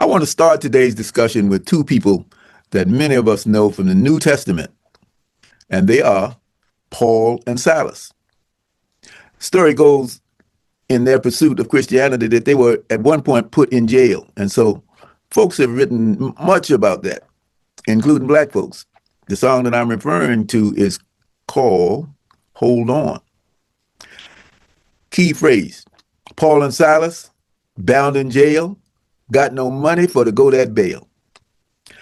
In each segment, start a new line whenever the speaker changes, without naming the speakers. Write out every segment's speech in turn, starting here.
I want to start today's discussion with two people that many of us know from the New Testament, and they are Paul and Silas. Story goes in their pursuit of Christianity that they were at one point put in jail. And so folks have written much about that, including black folks. The song that I'm referring to is called Hold On. Key phrase, Paul and Silas, bound in jail, got no money for to go that bail.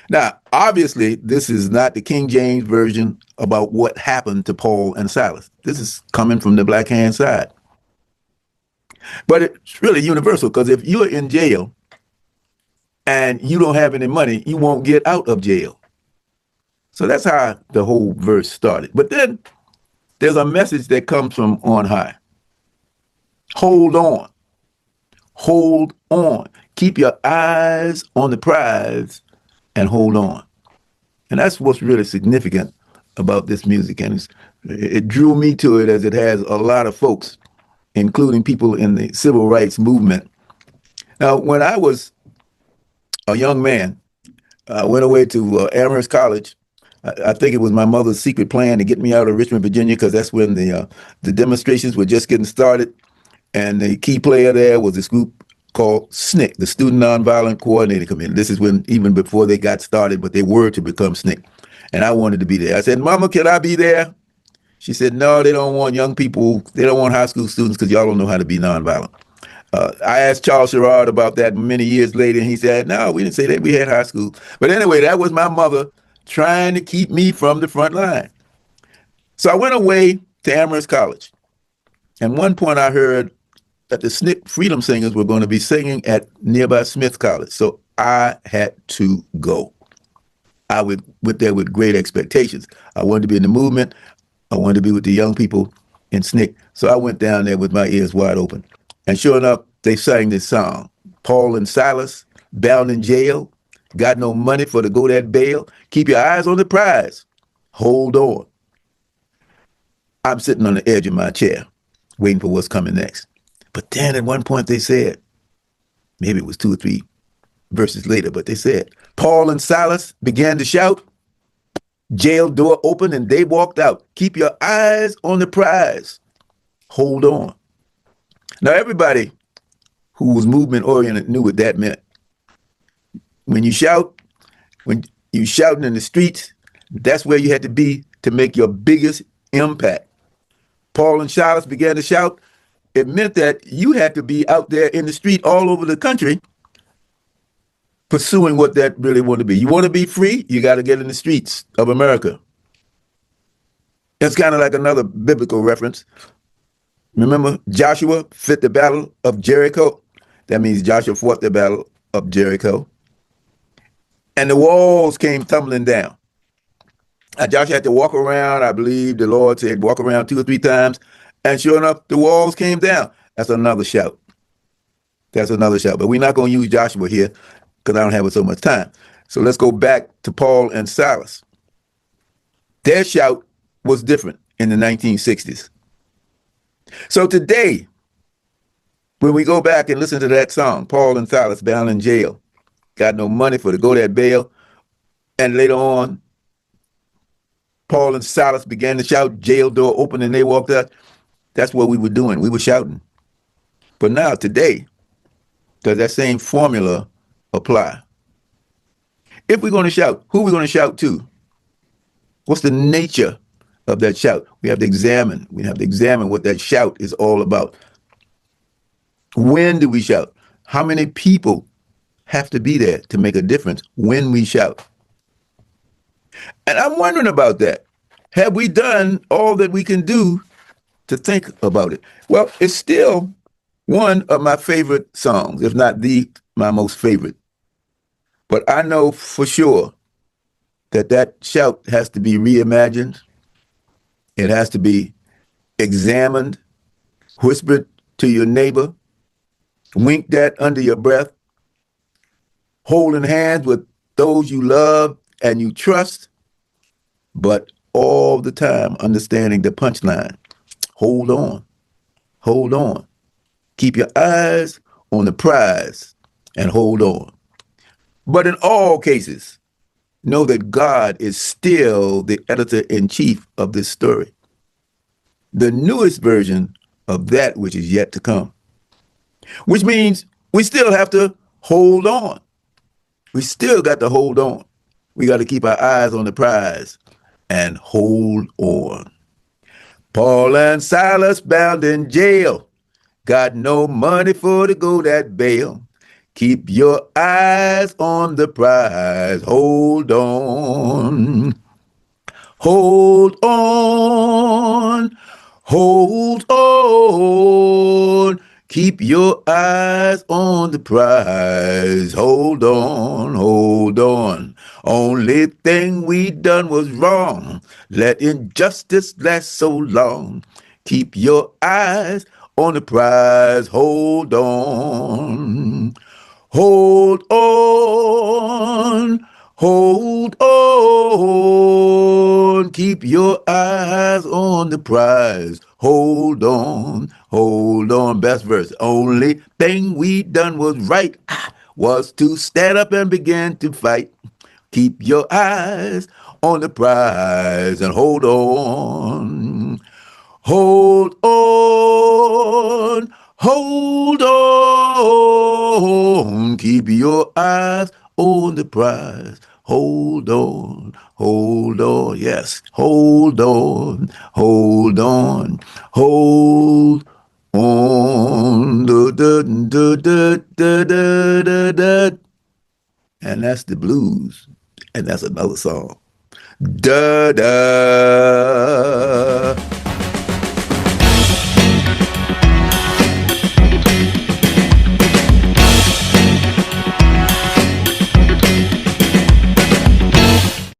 Now, obviously, this is not the King James Version about what happened to Paul and Silas. This is coming from the black hand side. But it's really universal, because if you're in jail and you don't have any money, you won't get out of jail. So that's how the whole verse started. But then there's a message that comes from on high. Hold on. Hold on. Keep your eyes on the prize and hold on. And that's what's really significant about this music. And it drew me to it, as it has a lot of folks, including people in the civil rights movement. Now, when I was a young man, I went away to Amherst College. I think it was my mother's secret plan to get me out of Richmond, Virginia, because that's when the demonstrations were just getting started. And the key player there was this group called SNCC, the Student Nonviolent Coordinating Committee. This is when, even before they got started, but they were to become SNCC. And I wanted to be there. I said, Mama, can I be there? She said, no, they don't want young people. They don't want high school students because y'all don't know how to be nonviolent. I asked Charles Sherrod about that many years later, and he said, no, we didn't say that. We had high school. But anyway, that was my mother trying to keep me from the front line. So I went away to Amherst College. And one point I heard that the SNCC Freedom Singers were going to be singing at nearby Smith College. So I had to go. I went there with great expectations. I wanted to be in the movement. I wanted to be with the young people in SNCC. So I went down there with my ears wide open. And sure enough, they sang this song. Paul and Silas, bound in jail, got no money for to go that bail. Keep your eyes on the prize. Hold on. I'm sitting on the edge of my chair, waiting for what's coming next. But then at one point they said, maybe it was 2 or 3 verses later, but they said, Paul and Silas began to shout, jail door opened and they walked out. Keep your eyes on the prize. Hold on. Now, everybody who was movement oriented knew what that meant. When you shout, when you shouting in the streets, that's where you had to be to make your biggest impact. Paul and Silas began to shout. It meant that you had to be out there in the street all over the country pursuing what that really wanted to be. You want to be free, you got to get in the streets of America. It's kind of like another biblical reference. Remember, Joshua fit the battle of Jericho. That means Joshua fought the battle of Jericho. And the walls came tumbling down. Joshua had to walk around, I believe the Lord said, walk around 2 or 3 times. And sure enough, the walls came down. That's another shout. That's another shout. But we're not going to use Joshua here because I don't have so much time. So let's go back to Paul and Silas. Their shout was different in the 1960s. So today, when we go back and listen to that song, Paul and Silas bound in jail, got no money for to go that bail, and later on, Paul and Silas began to shout, jail door open, and they walked out. That's what we were doing. We were shouting. But now, today, does that same formula apply? If we're going to shout, who are we going to shout to? What's the nature of that shout? We have to examine. We have to examine what that shout is all about. When do we shout? How many people have to be there to make a difference when we shout? And I'm wondering about that. Have we done all that we can do to think about it? Well, it's still one of my favorite songs, if not my most favorite. But I know for sure that that shout has to be reimagined. It has to be examined, whispered to your neighbor, winked at under your breath, holding hands with those you love and you trust, but all the time understanding the punchline. Hold on. Hold on. Keep your eyes on the prize and hold on. But in all cases, know that God is still the editor-in-chief of this story, the newest version of that which is yet to come, which means we still have to hold on. We still got to hold on. We got to keep our eyes on the prize and hold on. Paul and Silas bound in jail, got no money for to go that bail. Keep your eyes on the prize. Hold on. Hold on. Hold on. Keep your eyes on the prize. Hold on. Hold on. Only thing we done was wrong. Let injustice last so long. Keep your eyes on the prize. Hold on. Hold on. Hold on. Keep your eyes on the prize. Hold on. Hold on. Best verse. Only thing we done was right was to stand up and begin to fight. Keep your eyes on the prize and hold on. Hold on. Hold on. Keep your eyes on the prize. Hold on. Hold on. Yes. Hold on. Hold on. Hold on. Da, da, da, da, da, da, da. And that's the blues. And that's another song. Da da.